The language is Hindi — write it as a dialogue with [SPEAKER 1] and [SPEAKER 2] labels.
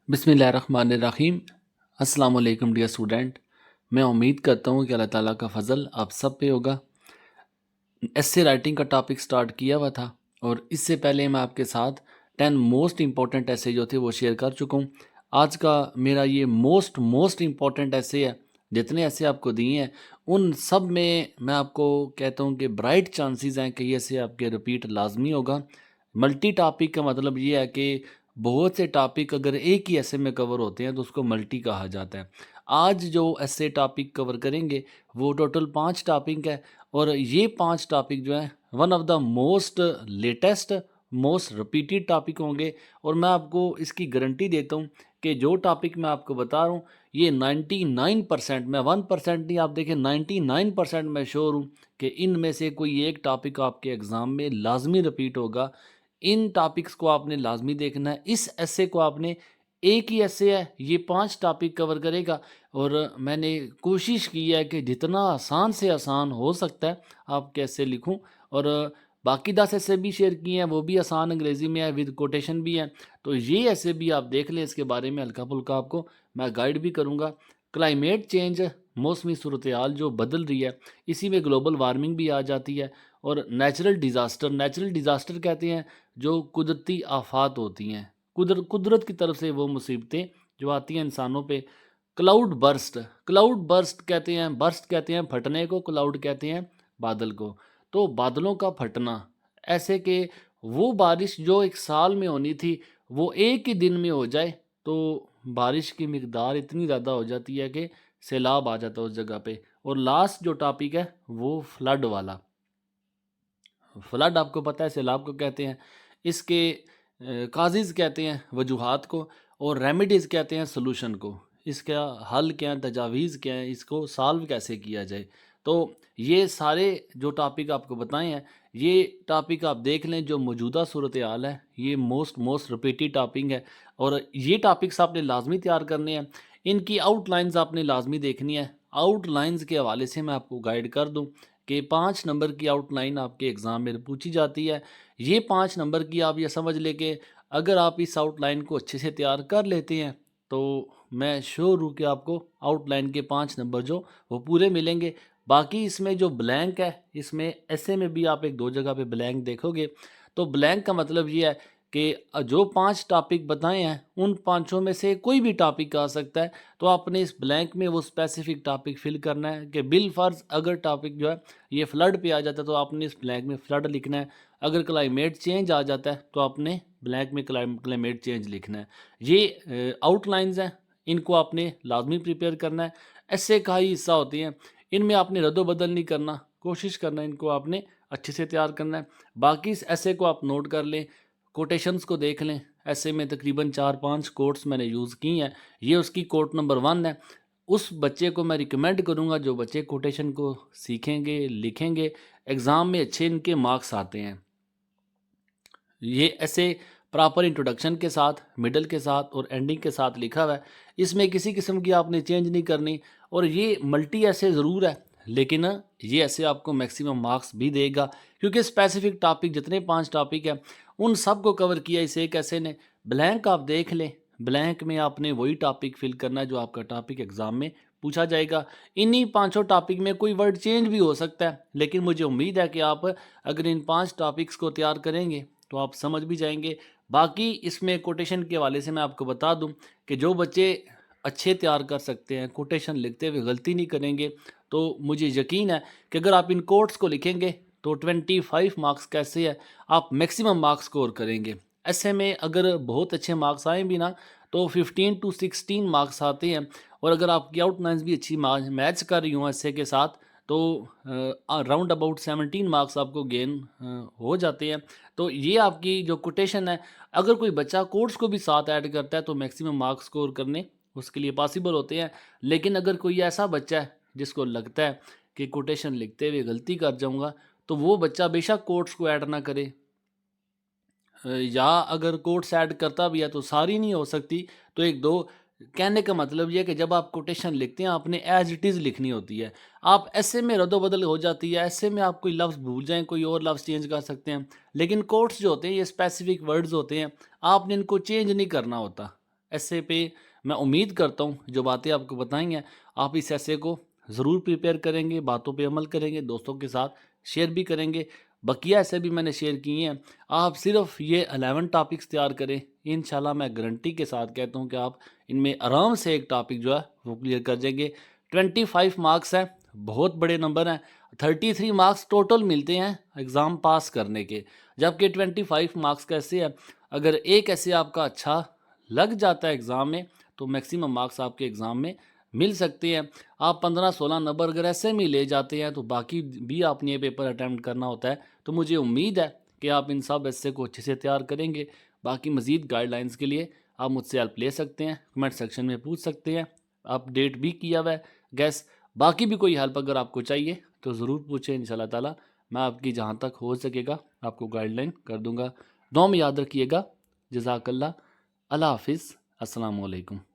[SPEAKER 1] बिस्मिल्लाहिर्रहमानिर्रहीम। अस्सलाम वालेकुम डियर स्टूडेंट। मैं उम्मीद करता हूँ कि अल्लाह ताला का फ़ज़ल आप सब पे होगा। एस्से राइटिंग का टॉपिक स्टार्ट किया हुआ था और इससे पहले मैं आपके साथ 10 मोस्ट इम्पॉर्टेंट ऐसे जो थे वो शेयर कर चुका हूँ। आज का मेरा ये मोस्ट इम्पॉर्टेंट ऐसे है। जितने ऐसे आपको दिए हैं उन सब में मैं आपको कहता हूँ कि ब्राइट चांसेस हैं कि ये ऐसे आपके रिपीट लाजमी होगा। मल्टी टॉपिक का मतलब ये है कि बहुत से टॉपिक अगर एक ही ऐसे में कवर होते हैं तो उसको मल्टी कहा जाता है। आज जो ऐसे टॉपिक कवर करेंगे वो टोटल 5 टॉपिक है और ये 5 टॉपिक जो हैं one of the most latest most repeated topic होंगे। और मैं आपको इसकी गारंटी देता हूँ कि जो टॉपिक मैं आपको बता रहा हूँ ये 99% मैं 1% नहीं, आप देखें 99% मैं श्योर हूँ कि इनमें से कोई एक टॉपिक आपके एग्ज़ाम में लाजमी रिपीट होगा। इन टॉपिक्स को आपने लाजमी देखना है। इस ऐसे को आपने एक ही ऐसे है ये 5 टॉपिक कवर करेगा और मैंने कोशिश की है कि जितना आसान से आसान हो सकता है आप कैसे लिखूं। और बाकी 10 ऐसे भी शेयर किए हैं वो भी आसान अंग्रेज़ी में है विद कोटेशन भी है। तो ये ऐसे भी आप देख लें, इसके बारे में हल्का फुल्का आपको मैं गाइड भी करूँगा। क्लाइमेट चेंज मौसमी सूरत हाल जो बदल रही है, इसी में ग्लोबल वार्मिंग भी आ जाती है। और नेचुरल डिज़ास्टर कहते हैं जो कुदरती आफात होती हैं, कुदरत की तरफ से वो मुसीबतें जो आती हैं इंसानों पे। क्लाउड बर्स्ट कहते हैं फटने को, क्लाउड कहते हैं बादल को। तो बादलों का फटना ऐसे कि वो बारिश जो एक साल में होनी थी वो एक ही दिन में हो जाए, तो बारिश की मिकदार इतनी ज़्यादा हो जाती है कि सैलाब आ जाता है उस जगह पे। और लास्ट जो टॉपिक है वो फ्लड वाला। फ्लड आपको पता है सैलाब को कहते हैं। इसके काज़िज़ कहते हैं वजूहात को, और रेमेडीज़ कहते हैं सॉल्यूशन को। इसका हल क्या है, तजावीज़ क्या है, इसको सॉल्व कैसे किया जाए। तो ये सारे जो टॉपिक आपको बताए हैं ये टॉपिक आप देख लें। जो मौजूदा सूरत हाल है ये मोस्ट रिपीटेड टॉपिक है और ये टॉपिक्स आपने लाजमी तैयार करने हैं। इनकी आउटलाइंस आपने लाजमी देखनी है। आउटलाइंस के हवाले से मैं आपको गाइड कर दूं कि 5 नंबर की आउटलाइन आपके एग्ज़ाम में पूछी जाती है। ये 5 नंबर की आप ये समझ लें कि अगर आप इस आउटलाइन को अच्छे से तैयार कर लेते हैं तो मैं श्योर हूँ कि आपको आउटलाइन के 5 नंबर जो वो पूरे मिलेंगे। बाकी इसमें जो ब्लैंक है, इसमें ऐसे में भी आप एक दो जगह पे ब्लैंक देखोगे। तो ब्लैंक का मतलब ये है कि जो 5 टॉपिक बताए हैं उन पाँचों में से कोई भी टॉपिक आ सकता है। तो आपने इस ब्लैंक में वो स्पेसिफिक टॉपिक फिल करना है कि बिल फर्ज अगर टॉपिक जो है ये फ्लड पे आ जाता है तो आपने इस ब्लैंक में फ्लड लिखना है। अगर क्लाइमेट चेंज आ जाता है तो आपने ब्लैंक में क्लाइमेट चेंज लिखना है। ये आउटलाइंस हैं, इनको आपने लाजमी प्रिपेयर करना है। ऐसे का ही हिस्सा होती हैं, इनमें आपने रद्दो-बदल नहीं करना, कोशिश करना है इनको आपने अच्छे से तैयार करना है। बाकी इस ऐसे को आप नोट कर लें, कोटेशंस को देख लें। ऐसे में तकरीबन 4-5 कोट्स मैंने यूज़ की हैं। ये उसकी कोट नंबर 1 है। उस बच्चे को मैं रिकमेंड करूँगा जो बच्चे कोटेशन को सीखेंगे, लिखेंगे, एग्ज़ाम में अच्छे इनके मार्क्स आते हैं। ये ऐसे प्रॉपर इंट्रोडक्शन के साथ, मिडल के साथ और एंडिंग के साथ लिखा हुआ है। इसमें किसी किस्म की आपने चेंज नहीं करनी। और ये मल्टी ऐसे ज़रूर है लेकिन ये ऐसे आपको मैक्सिमम मार्क्स भी देगा क्योंकि स्पेसिफिक टॉपिक जितने 5 टॉपिक हैं उन सब को कवर किया इस एक ऐसे ने। ब्लैंक आप देख लें, ब्लैंक में आपने वही टॉपिक फिल करना है जो आपका टॉपिक एग्ज़ाम में पूछा जाएगा। इन्हीं पाँचों टॉपिक में कोई वर्ड चेंज भी हो सकता है, लेकिन मुझे उम्मीद है कि आप अगर इन 5 टॉपिक्स को तैयार करेंगे तो आप समझ भी जाएंगे। बाकी इसमें कोटेशन के हवाले से मैं आपको बता दूं कि जो बच्चे अच्छे तैयार कर सकते हैं, कोटेशन लिखते हुए गलती नहीं करेंगे, तो मुझे यकीन है कि अगर आप इन कोट्स को लिखेंगे तो 25 मार्क्स कैसे है आप मैक्सिमम मार्क्स स्कोर करेंगे। ऐसे में अगर बहुत अच्छे मार्क्स आए भी ना तो 15 टू 16 मार्क्स आते हैं। और अगर आपकी आउटलाइंस भी अच्छी मैच कर रही हूँ ऐसे के साथ तो राउंड अबाउट 17 मार्क्स आपको गेन हो जाते हैं। तो ये आपकी जो कोटेशन है, अगर कोई बच्चा कोर्स को भी साथ ऐड करता है तो मैक्सिमम मार्क्स स्कोर करने उसके लिए पॉसिबल होते हैं। लेकिन अगर कोई ऐसा बच्चा है जिसको लगता है कि कोटेशन लिखते हुए गलती कर जाऊंगा तो वो बच्चा बेशक कोट्स को ऐड ना करे। या अगर कोट्स ऐड करता भी है तो सारी नहीं हो सकती, तो एक दो। कहने का मतलब ये है कि जब आप कोटेशन लिखते हैं आपने एज इट इज़ लिखनी होती है। आप ऐसे में रद्दो-बदल हो जाती है, ऐसे में आप कोई लफ्ज़ भूल जाएँ, कोई और लफ्ज़ चेंज कर सकते हैं। लेकिन कोट्स जो होते हैं ये स्पेसिफिक वर्ड्स होते हैं, आपने इनको चेंज नहीं करना होता। ऐसे पे मैं उम्मीद करता हूँ जो बातें आपको बताई हैं आप इस ऐसे को ज़रूर प्रिपेयर करेंगे, बातों पे अमल करेंगे, दोस्तों के साथ शेयर भी करेंगे। बकिया ऐसे भी मैंने शेयर किए हैं। आप सिर्फ ये 11 टॉपिक्स तैयार करें, इंशाल्लाह मैं गारंटी के साथ कहता हूँ कि आप इनमें आराम से एक टॉपिक जो है वो क्लियर कर जाएंगे। 25 मार्क्स हैं, बहुत बड़े नंबर हैं। 33 मार्क्स टोटल मिलते हैं एग्ज़ाम पास करने के, जबकि 25 मार्क्स कैसे है, अगर एक ऐसे आपका अच्छा लग जाता है एग्ज़ाम में तो मैक्सिमम मार्क्स आपके एग्ज़ाम में मिल सकते हैं। आप 15-16 नंबर अगर ऐसे में ले जाते हैं तो बाकी भी आपने ये पेपर अटैम्प्ट करना होता है। तो मुझे उम्मीद है कि आप इन सब ऐसे को अच्छे से तैयार करेंगे। बाकी मज़ीद गाइडलाइंस के लिए आप मुझसे हेल्प ले सकते हैं, कमेंट सेक्शन में पूछ सकते हैं। अपडेट भी किया हुआ है गैस। बाकी भी कोई हेल्प अगर आपको चाहिए तो ज़रूर पूछें, इंशाल्लाह ताला मैं आपकी जहाँ तक हो सकेगा आपको गाइडलाइन कर दूंगा। दुआ में याद रखिएगा। जज़ाकल्लाह। अल्लाह हाफिज़। अस्सलामु अलैकुम।